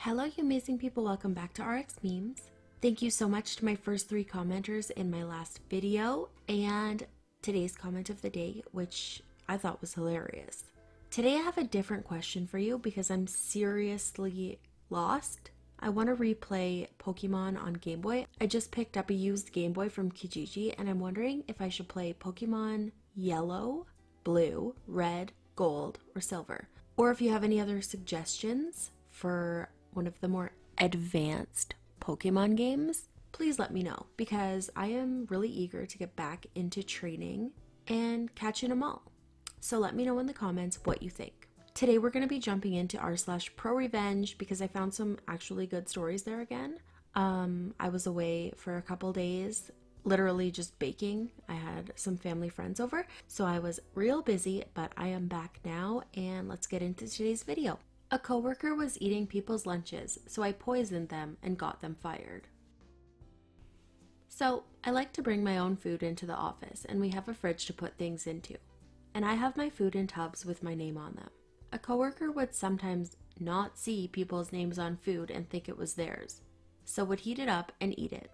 Hello, you amazing people. Welcome back to RX Memes. Thank you so much to my first 3 commenters in my last video and today's comment of the day, which I thought was hilarious. Today I have a different question for you because I'm seriously lost. I want to replay Pokemon on Game Boy. I just picked up a used Game Boy from Kijiji and I'm wondering if I should play Pokemon Yellow, Blue, Red, Gold, or Silver. Or if you have any other suggestions for one of the more advanced Pokemon games, please let me know because I am really eager to get back into training and catching them all. So let me know in the comments what you think. Today we're going to be jumping into r/PROREVENGE because I found some actually good stories there again. I was away for a couple days, literally just baking. I had some family friends over, so I was real busy, but I am back now and let's get into today's video. A coworker was eating people's lunches, so I poisoned them and got them fired. So, I like to bring my own food into the office, and we have a fridge to put things into. And I have my food in tubs with my name on them. A coworker would sometimes not see people's names on food and think it was theirs, so would heat it up and eat it,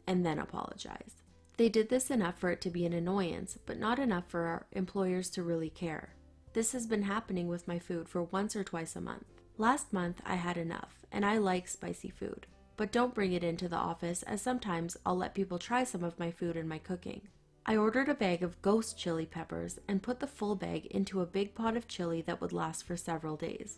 and then apologize. They did this enough for it to be an annoyance, but not enough for our employers to really care. This has been happening with my food for once or twice a month. Last month I had enough, and I like spicy food, but don't bring it into the office as sometimes I'll let people try some of my food and my cooking. I ordered a bag of ghost chili peppers and put the full bag into a big pot of chili that would last for several days.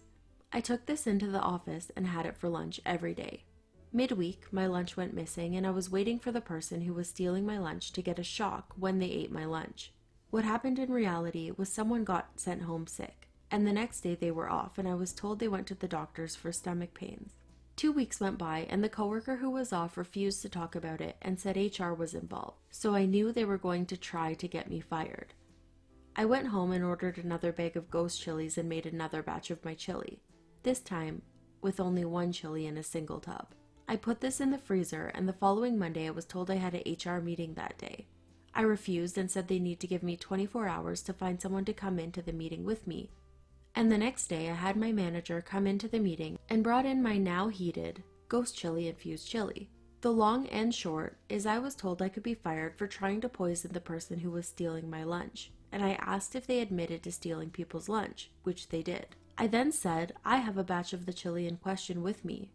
I took this into the office and had it for lunch every day. Midweek, my lunch went missing and I was waiting for the person who was stealing my lunch to get a shock when they ate my lunch. What happened in reality was someone got sent home sick, and the next day they were off and I was told they went to the doctors for stomach pains. 2 weeks went by and the coworker who was off refused to talk about it and said HR was involved, so I knew they were going to try to get me fired. I went home and ordered another bag of ghost chilies and made another batch of my chili, this time with only 1 chili in a single tub. I put this in the freezer and the following Monday I was told I had an HR meeting that day. I refused and said they need to give me 24 hours to find someone to come into the meeting with me. And the next day I had my manager come into the meeting and brought in my now heated ghost chili infused chili. The long and short is I was told I could be fired for trying to poison the person who was stealing my lunch, and I asked if they admitted to stealing people's lunch, which they did. I then said I have a batch of the chili in question with me,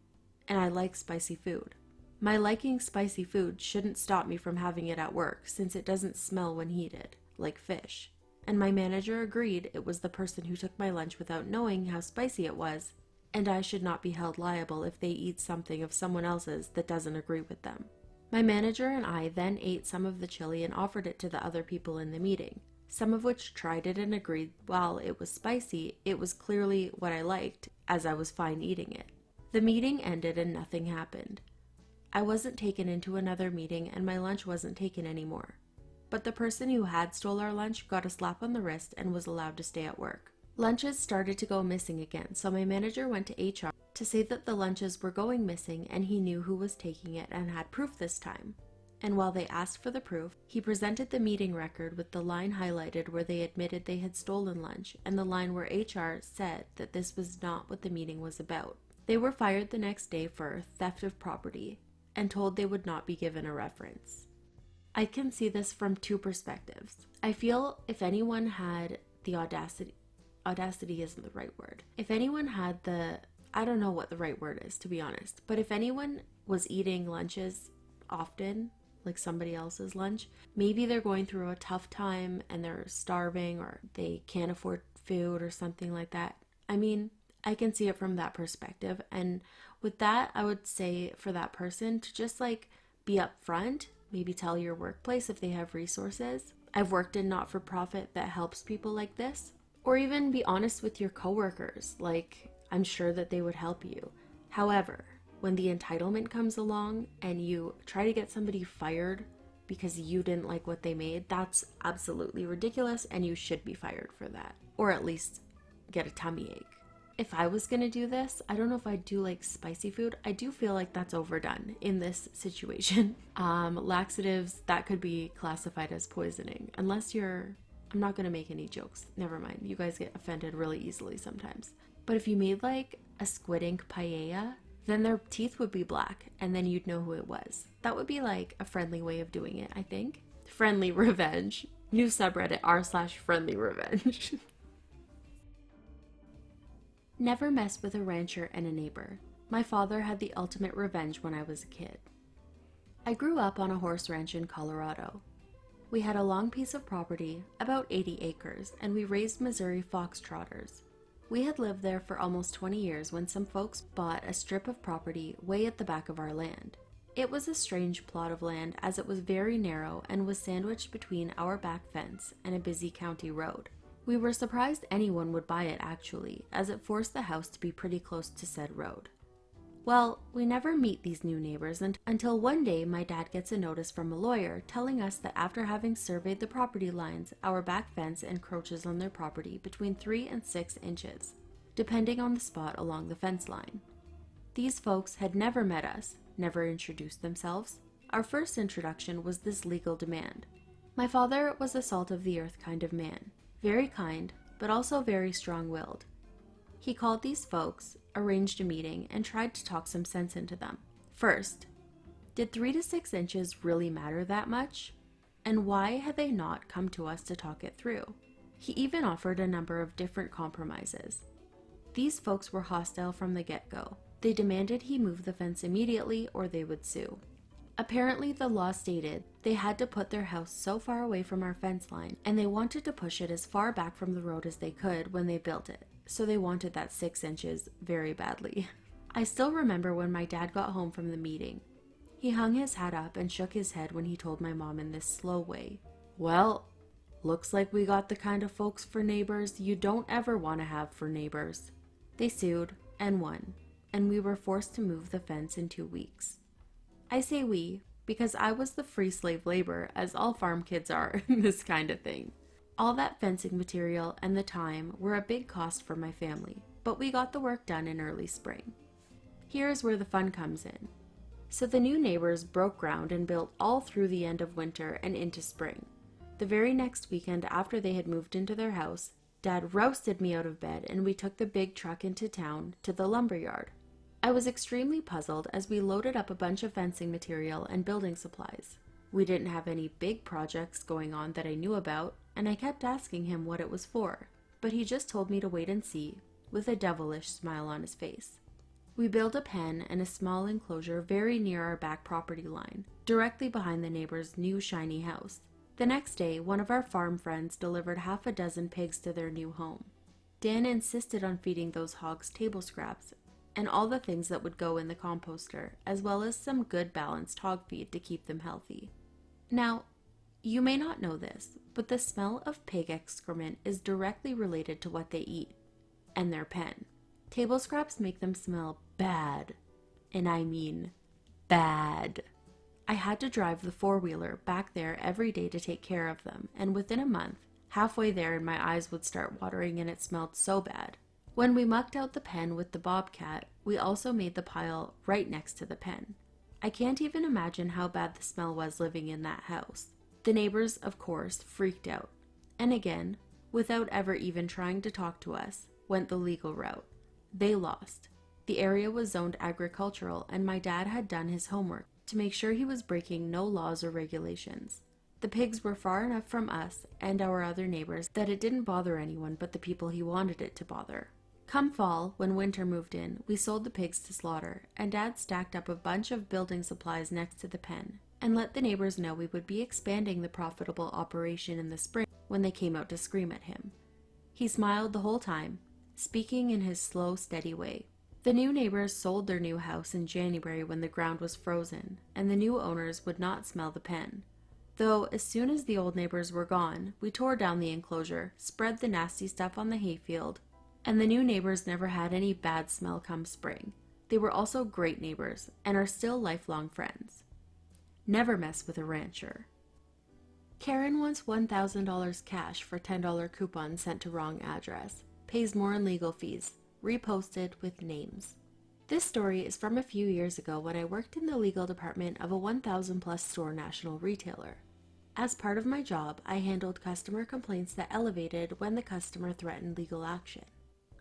and I like spicy food. My liking spicy food shouldn't stop me from having it at work since it doesn't smell when heated, like fish. And my manager agreed it was the person who took my lunch without knowing how spicy it was, and I should not be held liable if they eat something of someone else's that doesn't agree with them. My manager and I then ate some of the chili and offered it to the other people in the meeting, some of which tried it and agreed while it was spicy, it was clearly what I liked, as I was fine eating it. The meeting ended and nothing happened. I wasn't taken into another meeting and my lunch wasn't taken anymore. But the person who had stole our lunch got a slap on the wrist and was allowed to stay at work. Lunches started to go missing again, so my manager went to HR to say that the lunches were going missing and he knew who was taking it and had proof this time. And while they asked for the proof, he presented the meeting record with the line highlighted where they admitted they had stolen lunch and the line where HR said that this was not what the meeting was about. They were fired the next day for theft of property and told they would not be given a reference. I can see this from 2 perspectives. I feel if anyone had the audacity isn't the right word. If anyone had I don't know what the right word is, to be honest, but if anyone was eating lunches often, like somebody else's lunch, maybe they're going through a tough time and they're starving or they can't afford food or something like that. I mean, I can see it from that perspective. And with that, I would say for that person to just be upfront, maybe tell your workplace if they have resources. I've worked in not-for-profit that helps people like this. Or even be honest with your coworkers. I'm sure that they would help you. However, when the entitlement comes along and you try to get somebody fired because you didn't like what they made, that's absolutely ridiculous and you should be fired for that. Or at least get a tummy ache. If I was gonna do this, I don't know if I'd do spicy food. I do feel like that's overdone in this situation. Laxatives, that could be classified as poisoning. Unless I'm not gonna make any jokes. Never mind. You guys get offended really easily sometimes. But if you made a squid ink paella Then their teeth would be black, and then you'd know who it was. That would be like a friendly way of doing it, I think. Friendly revenge. New subreddit r/friendly revenge. Never mess with a rancher and a neighbor. My father had the ultimate revenge when I was a kid. I grew up on a horse ranch in Colorado. We had a long piece of property, about 80 acres, and we raised Missouri foxtrotters. We had lived there for almost 20 years when some folks bought a strip of property way at the back of our land. It was a strange plot of land as it was very narrow and was sandwiched between our back fence and a busy county road. We were surprised anyone would buy it actually, as it forced the house to be pretty close to said road. Well, we never meet these new neighbors until one day my dad gets a notice from a lawyer telling us that after having surveyed the property lines, our back fence encroaches on their property between 3 and 6 inches, depending on the spot along the fence line. These folks had never met us, never introduced themselves. Our first introduction was this legal demand. My father was a salt-of-the-earth kind of man, very kind, but also very strong-willed. He called these folks, arranged a meeting, and tried to talk some sense into them. First, did 3 to 6 inches really matter that much? And why had they not come to us to talk it through? He even offered a number of different compromises. These folks were hostile from the get-go. They demanded he move the fence immediately or they would sue. Apparently, the law stated they had to put their house so far away from our fence line, and they wanted to push it as far back from the road as they could when they built it. So they wanted that 6 inches very badly. I still remember when my dad got home from the meeting. He hung his hat up and shook his head when he told my mom in this slow way, "Well, looks like we got the kind of folks for neighbors you don't ever want to have for neighbors." They sued and won, and we were forced to move the fence in 2 weeks. I say we because I was the free slave labor, as all farm kids are in this kind of thing. All that fencing material and the time were a big cost for my family, but we got the work done in early spring. Here is where the fun comes in. So the new neighbors broke ground and built all through the end of winter and into spring. The very next weekend after they had moved into their house, Dad rousted me out of bed and we took the big truck into town to the lumber yard. I was extremely puzzled as we loaded up a bunch of fencing material and building supplies. We didn't have any big projects going on that I knew about, and I kept asking him what it was for, but he just told me to wait and see, with a devilish smile on his face. We built a pen and a small enclosure very near our back property line, directly behind the neighbor's new shiny house. The next day, one of our farm friends delivered half a dozen pigs to their new home. Dan insisted on feeding those hogs table scraps and all the things that would go in the composter, as well as some good balanced hog feed to keep them healthy. Now, you may not know this, but the smell of pig excrement is directly related to what they eat and their pen. Table scraps make them smell bad, and I mean bad. I had to drive the four-wheeler back there every day to take care of them, and within a month, halfway there and my eyes would start watering and it smelled so bad. When we mucked out the pen with the bobcat, we also made the pile right next to the pen. I can't even imagine how bad the smell was living in that house. The neighbors, of course, freaked out, and again, without ever even trying to talk to us, went the legal route. They lost. The area was zoned agricultural, and my dad had done his homework to make sure he was breaking no laws or regulations. The pigs were far enough from us and our other neighbors that it didn't bother anyone but the people he wanted it to bother. Come fall, when winter moved in, we sold the pigs to slaughter, and Dad stacked up a bunch of building supplies next to the pen and let the neighbors know we would be expanding the profitable operation in the spring when they came out to scream at him. He smiled the whole time, speaking in his slow, steady way. The new neighbors sold their new house in January when the ground was frozen, and the new owners would not smell the pen. Though, as soon as the old neighbors were gone, we tore down the enclosure, spread the nasty stuff on the hayfield, and the new neighbors never had any bad smell come spring. They were also great neighbors, and are still lifelong friends. Never mess with a rancher. Karen wants $1,000 cash for $10 coupon sent to wrong address. Pays more in legal fees. Reposted with names. This story is from a few years ago when I worked in the legal department of a 1,000 plus store national retailer. As part of my job, I handled customer complaints that elevated when the customer threatened legal action.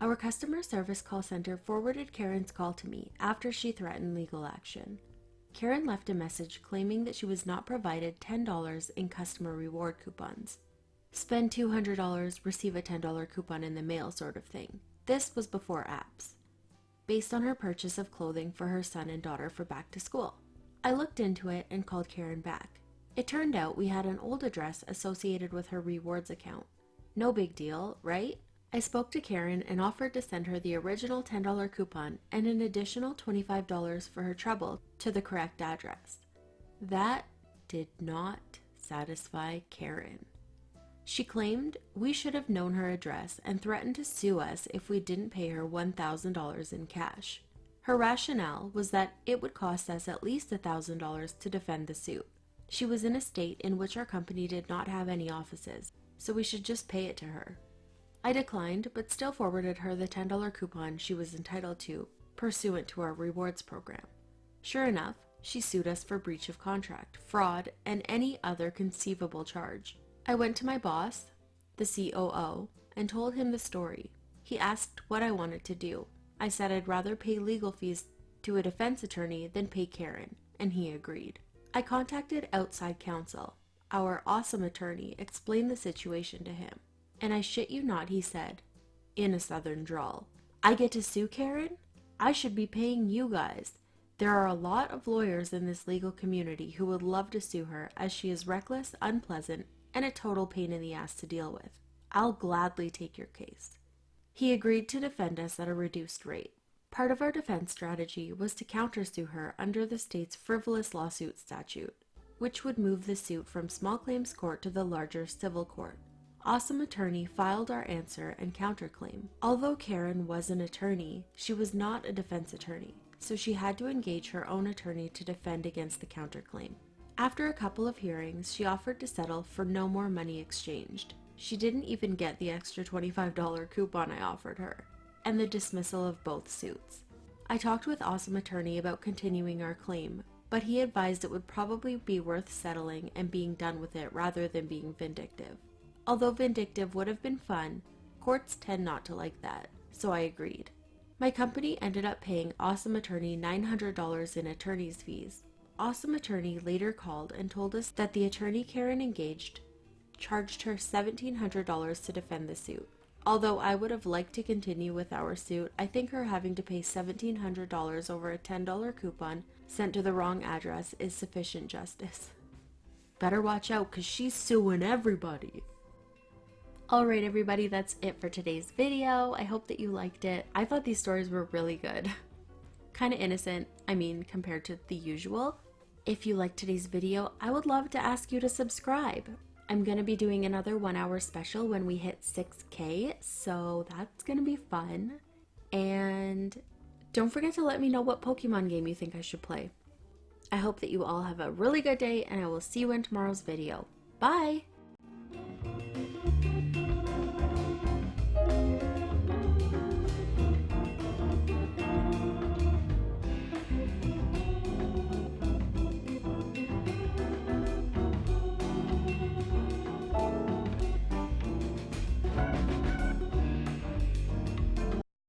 Our customer service call center forwarded Karen's call to me after she threatened legal action. Karen left a message claiming that she was not provided $10 in customer reward coupons. Spend $200, receive a $10 coupon in the mail sort of thing. This was before apps. Based on her purchase of clothing for her son and daughter for back to school. I looked into it and called Karen back. It turned out we had an old address associated with her rewards account. No big deal, right? I spoke to Karen and offered to send her the original $10 coupon and an additional $25 for her trouble to the correct address. That did not satisfy Karen. She claimed we should have known her address and threatened to sue us if we didn't pay her $1,000 in cash. Her rationale was that it would cost us at least $1,000 to defend the suit. She was in a state in which our company did not have any offices, so we should just pay it to her. I declined, but still forwarded her the $10 coupon she was entitled to, pursuant to our rewards program. Sure enough, she sued us for breach of contract, fraud, and any other conceivable charge. I went to my boss, the COO, and told him the story. He asked what I wanted to do. I said I'd rather pay legal fees to a defense attorney than pay Karen, and he agreed. I contacted outside counsel. Our awesome attorney explained the situation to him. And I shit you not, he said, in a southern drawl, I get to sue Karen? I should be paying you guys. There are a lot of lawyers in this legal community who would love to sue her as she is reckless, unpleasant, and a total pain in the ass to deal with. I'll gladly take your case. He agreed to defend us at a reduced rate. Part of our defense strategy was to countersue her under the state's frivolous lawsuit statute, which would move the suit from small claims court to the larger civil court. Awesome Attorney filed our answer and counterclaim. Although Karen was an attorney, she was not a defense attorney, so she had to engage her own attorney to defend against the counterclaim. After a couple of hearings, she offered to settle for no more money exchanged. She didn't even get the extra $25 coupon I offered her, and the dismissal of both suits. I talked with Awesome Attorney about continuing our claim, but he advised it would probably be worth settling and being done with it rather than being vindictive. Although vindictive would have been fun, courts tend not to like that, so I agreed. My company ended up paying Awesome Attorney $900 in attorney's fees. Awesome Attorney later called and told us that the attorney Karen engaged charged her $1,700 to defend the suit. Although I would have liked to continue with our suit, I think her having to pay $1,700 over a $10 coupon sent to the wrong address is sufficient justice. Better watch out, 'cause she's suing everybody. Alright everybody, that's it for today's video. I hope that you liked it. I thought these stories were really good. Kinda innocent, compared to the usual. If you liked today's video, I would love to ask you to subscribe. I'm gonna be doing another 1-hour special when we hit 6K, so that's gonna be fun. And don't forget to let me know what Pokemon game you think I should play. I hope that you all have a really good day, and I will see you in tomorrow's video. Bye!